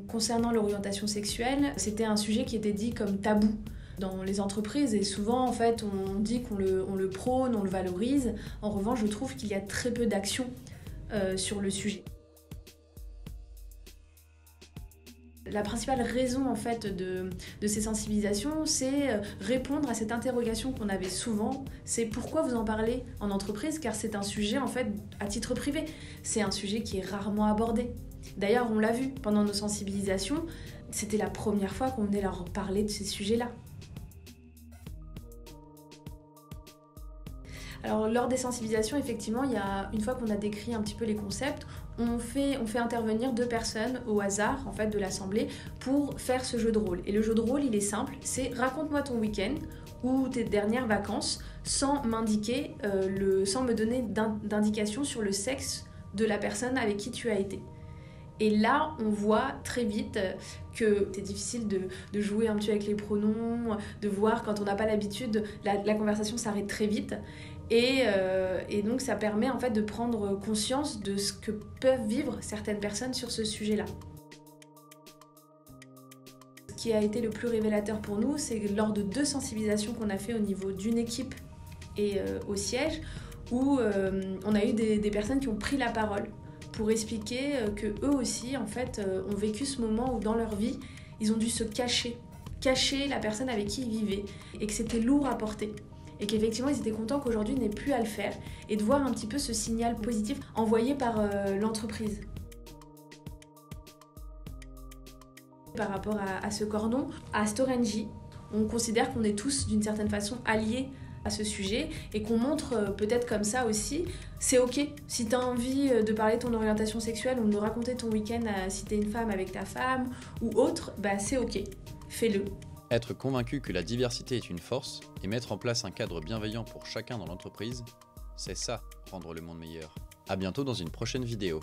Concernant l'orientation sexuelle, c'était un sujet qui était dit comme tabou dans les entreprises et souvent en fait on dit qu'on le prône, on le valorise. En revanche, je trouve qu'il y a très peu d'action sur le sujet. La principale raison en fait de ces sensibilisations, c'est répondre à cette interrogation qu'on avait souvent, c'est pourquoi vous en parlez en entreprise, car c'est un sujet en fait à titre privé, c'est un sujet qui est rarement abordé. D'ailleurs, on l'a vu pendant nos sensibilisations, c'était la première fois qu'on venait leur parler de ces sujets-là. Alors lors des sensibilisations, effectivement, une fois qu'on a décrit un petit peu les concepts, on fait intervenir 2 personnes au hasard en fait, de l'assemblée pour faire ce jeu de rôle. Et le jeu de rôle, il est simple, c'est raconte-moi ton week-end ou tes dernières vacances sans sans me donner d'indication sur le sexe de la personne avec qui tu as été. Et là, on voit très vite que c'est difficile de jouer un petit peu avec les pronoms, de voir quand on n'a pas l'habitude, la conversation s'arrête très vite. Et donc ça permet en fait de prendre conscience de ce que peuvent vivre certaines personnes sur ce sujet-là. Ce qui a été le plus révélateur pour nous, c'est lors de 2 sensibilisations qu'on a fait au niveau d'une équipe et au siège, où on a eu des personnes qui ont pris la parole pour expliquer que eux aussi en fait ont vécu ce moment où dans leur vie ils ont dû se cacher la personne avec qui ils vivaient et que c'était lourd à porter et qu'effectivement ils étaient contents qu'aujourd'hui n'aient plus à le faire et de voir un petit peu ce signal positif envoyé par l'entreprise. Par rapport à ce cordon, à Storengy, on considère qu'on est tous d'une certaine façon alliés à ce sujet et qu'on montre peut-être comme ça aussi, c'est ok. Si tu as envie de parler de ton orientation sexuelle ou de raconter ton week-end si tu es une femme avec ta femme ou autre, bah c'est ok, fais-le. Être convaincu que la diversité est une force et mettre en place un cadre bienveillant pour chacun dans l'entreprise, c'est ça, rendre le monde meilleur. À bientôt dans une prochaine vidéo.